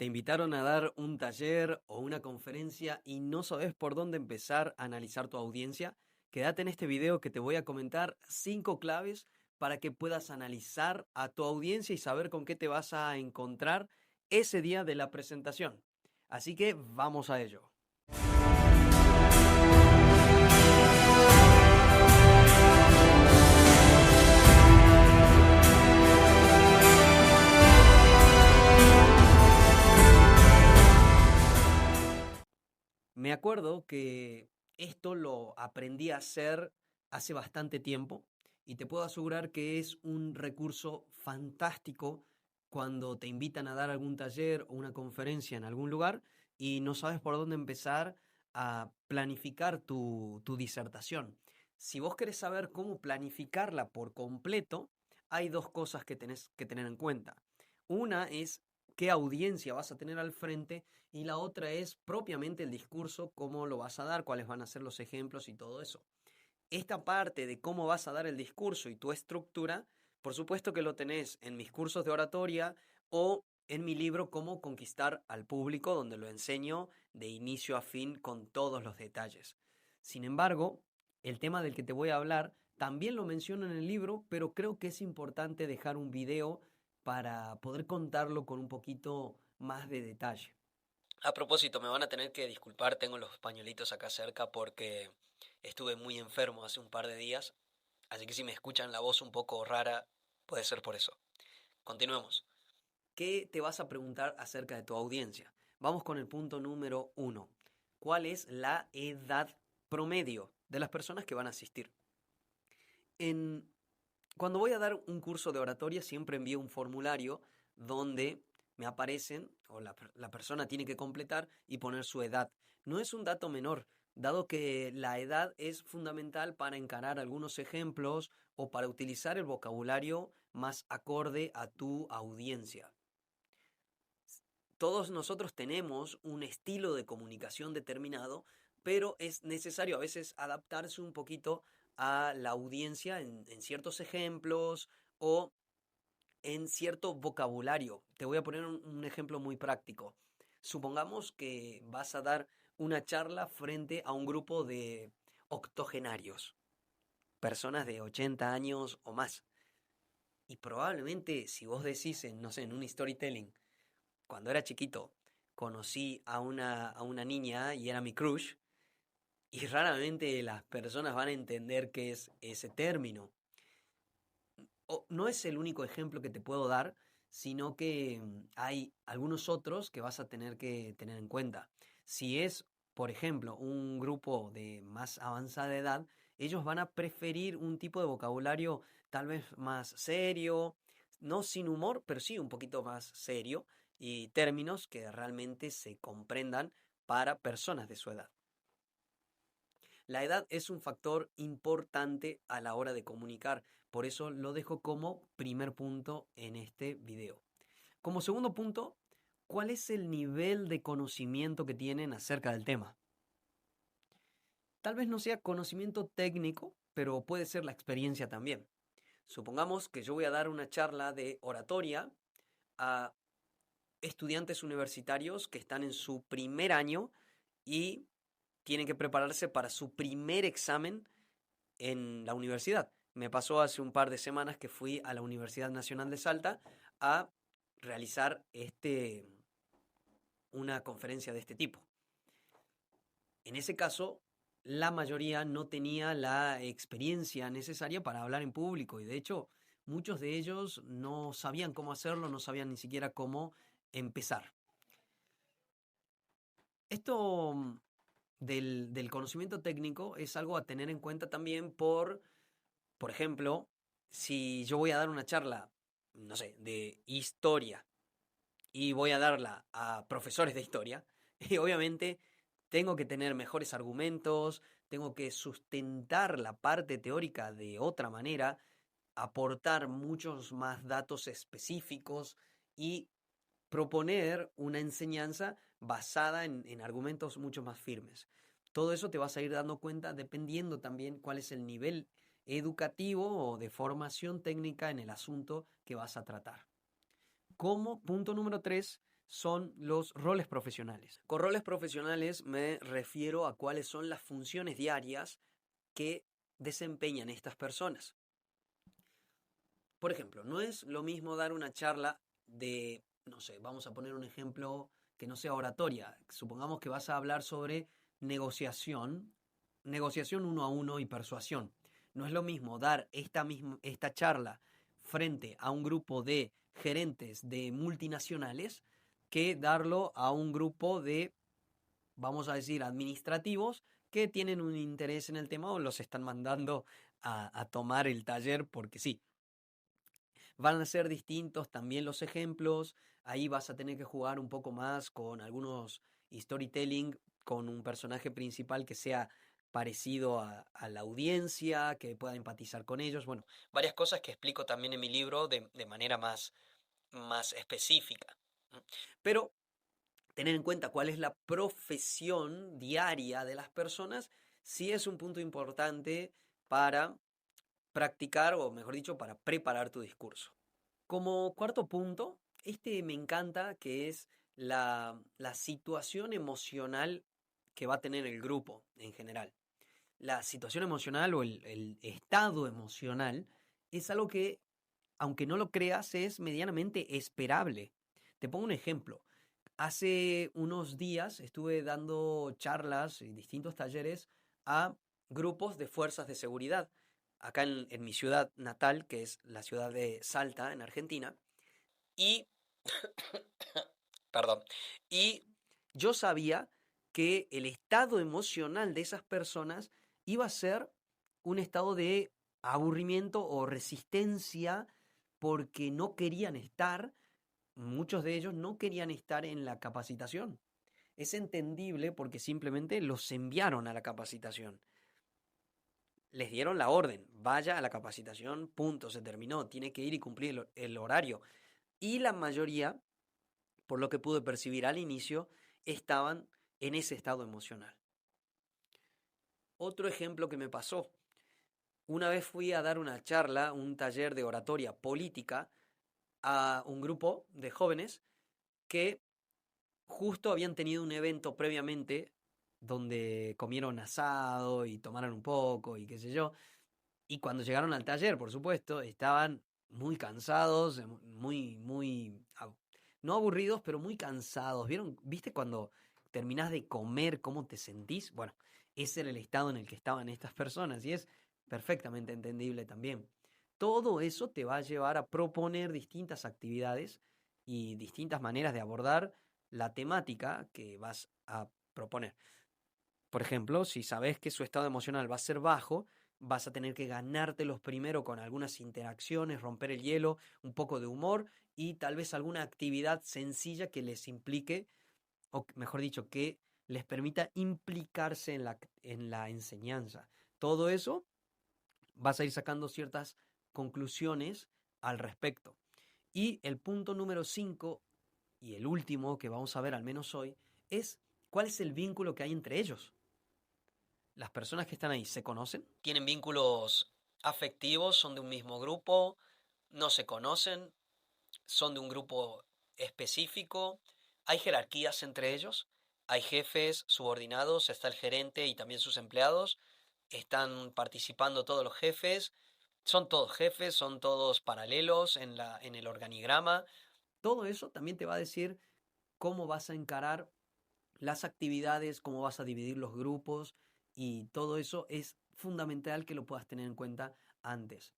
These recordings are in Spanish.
Te invitaron a dar un taller o una conferencia y no sabes por dónde empezar a analizar tu audiencia. Quédate en este video que te voy a comentar 5 claves para que puedas analizar a tu audiencia y saber con qué te vas a encontrar ese día de la presentación. Así que vamos a ello. Me acuerdo que esto lo aprendí a hacer hace bastante tiempo y te puedo asegurar que es un recurso fantástico cuando te invitan a dar algún taller o una conferencia en algún lugar y no sabes por dónde empezar a planificar tu disertación. Si vos querés saber cómo planificarla por completo, hay dos cosas que tenés que tener en cuenta. Una es qué audiencia vas a tener al frente y la otra es propiamente el discurso, cómo lo vas a dar, cuáles van a ser los ejemplos y todo eso. Esta parte de cómo vas a dar el discurso y tu estructura, por supuesto que lo tenés en mis cursos de oratoria o en mi libro Cómo conquistar al público, donde lo enseño de inicio a fin con todos los detalles. Sin embargo, el tema del que te voy a hablar también lo menciono en el libro, pero creo que es importante dejar un video para poder contarlo con un poquito más de detalle. A propósito, me van a tener que disculpar, tengo los pañuelitos acá cerca porque estuve muy enfermo hace un par de días, así que si me escuchan la voz un poco rara, puede ser por eso. Continuemos. ¿Qué te vas a preguntar acerca de tu audiencia? Vamos con el punto número 1. ¿Cuál es la edad promedio de las personas que van a asistir? Cuando voy a dar un curso de oratoria siempre envío un formulario donde me aparecen, o la persona tiene que completar y poner su edad. No es un dato menor, dado que la edad es fundamental para encarar algunos ejemplos o para utilizar el vocabulario más acorde a tu audiencia. Todos nosotros tenemos un estilo de comunicación determinado, pero es necesario a veces adaptarse un poquito a la audiencia en ciertos ejemplos o en cierto vocabulario. Te voy a poner un ejemplo muy práctico. Supongamos que vas a dar una charla frente a un grupo de octogenarios, personas de 80 años o más. Y probablemente si vos decís, no sé, en un storytelling, cuando era chiquito, conocí a una niña y era mi crush, y raramente las personas van a entender qué es ese término. No es el único ejemplo que te puedo dar, sino que hay algunos otros que vas a tener que tener en cuenta. Si es, por ejemplo, un grupo de más avanzada edad, ellos van a preferir un tipo de vocabulario tal vez más serio, no sin humor, pero sí un poquito más serio, y términos que realmente se comprendan para personas de su edad. La edad es un factor importante a la hora de comunicar, por eso lo dejo como primer punto en este video. Como segundo punto, ¿cuál es el nivel de conocimiento que tienen acerca del tema? Tal vez no sea conocimiento técnico, pero puede ser la experiencia también. Supongamos que yo voy a dar una charla de oratoria a estudiantes universitarios que están en su primer año y tienen que prepararse para su primer examen en la universidad. Me pasó hace un par de semanas que fui a la Universidad Nacional de Salta a realizar una conferencia de este tipo. En ese caso, la mayoría no tenía la experiencia necesaria para hablar en público y de hecho muchos de ellos no sabían cómo hacerlo, no sabían ni siquiera cómo empezar. Esto del conocimiento técnico es algo a tener en cuenta también por ejemplo, si yo voy a dar una charla, no sé, de historia y voy a darla a profesores de historia, y obviamente tengo que tener mejores argumentos, tengo que sustentar la parte teórica de otra manera, aportar muchos más datos específicos y proponer una enseñanza basada en argumentos mucho más firmes. Todo eso te vas a ir dando cuenta dependiendo también cuál es el nivel educativo o de formación técnica en el asunto que vas a tratar. Como punto número 3, son los roles profesionales. Con roles profesionales me refiero a cuáles son las funciones diarias que desempeñan estas personas. Por ejemplo, no es lo mismo dar una charla de, no sé, vamos a poner un ejemplo que no sea oratoria. Supongamos que vas a hablar sobre negociación, negociación uno a uno y persuasión. No es lo mismo dar esta charla frente a un grupo de gerentes de multinacionales que darlo a un grupo de, vamos a decir, administrativos que tienen un interés en el tema o los están mandando a tomar el taller porque sí. Van a ser distintos también los ejemplos, ahí vas a tener que jugar un poco más con algunos storytelling, con un personaje principal que sea parecido a la audiencia, que pueda empatizar con ellos. Bueno, varias cosas que explico también en mi libro de manera más específica. Pero tener en cuenta cuál es la profesión diaria de las personas sí es un punto importante para practicar, o mejor dicho, para preparar tu discurso. Como cuarto punto, este me encanta, que es la situación emocional que va a tener el grupo en general. La situación emocional o el estado emocional es algo que, aunque no lo creas, es medianamente esperable. Te pongo un ejemplo. Hace unos días estuve dando charlas y distintos talleres a grupos de fuerzas de seguridad, acá en mi ciudad natal, que es la ciudad de Salta, en Argentina, y, perdón, y yo sabía que el estado emocional de esas personas iba a ser un estado de aburrimiento o resistencia porque no querían estar, muchos de ellos no querían estar en la capacitación. Es entendible porque simplemente los enviaron a la capacitación. Les dieron la orden, vaya a la capacitación, punto, se terminó, tiene que ir y cumplir el horario. Y la mayoría, por lo que pude percibir al inicio, estaban en ese estado emocional. Otro ejemplo que me pasó, una vez fui a dar una charla, un taller de oratoria política a un grupo de jóvenes que justo habían tenido un evento previamente donde comieron asado y tomaron un poco y qué sé yo. Y cuando llegaron al taller, por supuesto, estaban muy cansados, no aburridos, pero muy cansados. ¿Viste cuando terminás de comer, cómo te sentís? Bueno, ese era el estado en el que estaban estas personas y es perfectamente entendible también. Todo eso te va a llevar a proponer distintas actividades y distintas maneras de abordar la temática que vas a proponer. Por ejemplo, si sabes que su estado emocional va a ser bajo, vas a tener que ganártelos primero con algunas interacciones, romper el hielo, un poco de humor y tal vez alguna actividad sencilla que les implique, o mejor dicho, que les permita implicarse en la enseñanza. Todo eso vas a ir sacando ciertas conclusiones al respecto. Y el punto número 5 y el último que vamos a ver al menos hoy es cuál es el vínculo que hay entre ellos. Las personas que están ahí se conocen, tienen vínculos afectivos, son de un mismo grupo, no se conocen, son de un grupo específico, hay jerarquías entre ellos, hay jefes, subordinados, está el gerente y también sus empleados, están participando todos los jefes, son todos paralelos en el organigrama. Todo eso también te va a decir cómo vas a encarar las actividades, cómo vas a dividir los grupos y todo eso es fundamental que lo puedas tener en cuenta antes.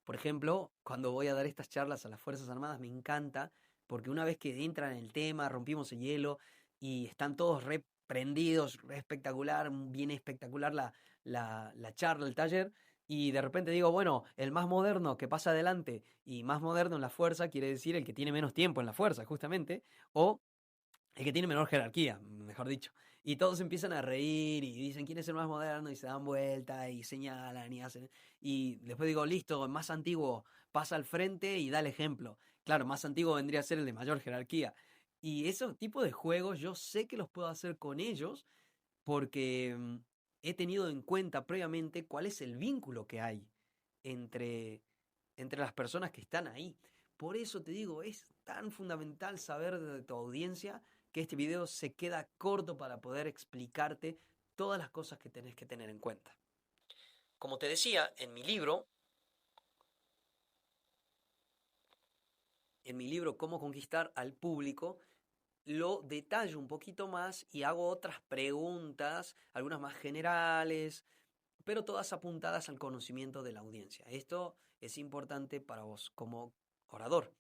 Por ejemplo, cuando voy a dar estas charlas a las Fuerzas Armadas me encanta porque una vez que entran en el tema, rompimos el hielo y están todos reprendidos, re espectacular, bien espectacular la charla, el taller, y de repente digo, bueno, el más moderno que pasa adelante y más moderno en la fuerza quiere decir el que tiene menos tiempo en la fuerza, justamente, o el que tiene menor jerarquía, mejor dicho. Y todos empiezan a reír y dicen quién es el más moderno y se dan vuelta y señalan y hacen. Y después digo, listo, el más antiguo pasa al frente y da el ejemplo. Claro, más antiguo vendría a ser el de mayor jerarquía. Y esos tipos de juegos yo sé que los puedo hacer con ellos porque he tenido en cuenta previamente cuál es el vínculo que hay entre, entre las personas que están ahí. Por eso te digo, es tan fundamental saber de tu audiencia que este video se queda corto para poder explicarte todas las cosas que tenés que tener en cuenta. Como te decía, en mi libro Cómo conquistar al público, lo detallo un poquito más y hago otras preguntas, algunas más generales, pero todas apuntadas al conocimiento de la audiencia. Esto es importante para vos como orador.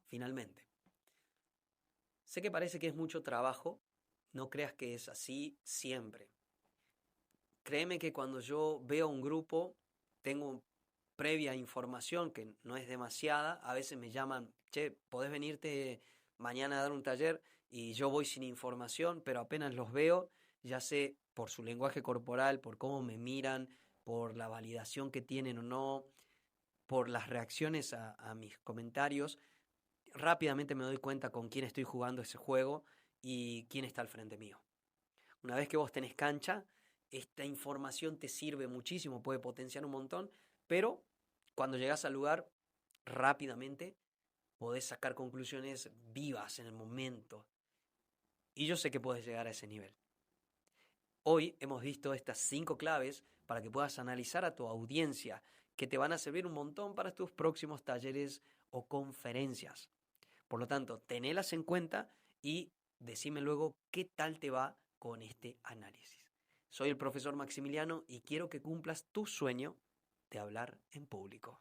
Finalmente, sé que parece que es mucho trabajo, no creas que es así siempre. Créeme que cuando yo veo un grupo, tengo previa información que no es demasiada, a veces me llaman, che, ¿podés venirte mañana a dar un taller? Y yo voy sin información, pero apenas los veo, ya sé por su lenguaje corporal, por cómo me miran, por la validación que tienen o no, por las reacciones a mis comentarios, rápidamente me doy cuenta con quién estoy jugando ese juego y quién está al frente mío. Una vez que vos tenés cancha, esta información te sirve muchísimo, puede potenciar un montón, pero cuando llegas al lugar, rápidamente podés sacar conclusiones vivas en el momento. Y yo sé que puedes llegar a ese nivel. Hoy hemos visto estas 5 claves para que puedas analizar a tu audiencia, que te van a servir un montón para tus próximos talleres o conferencias. Por lo tanto, tenelas en cuenta y decime luego qué tal te va con este análisis. Soy el profesor Maximiliano y quiero que cumplas tu sueño de hablar en público.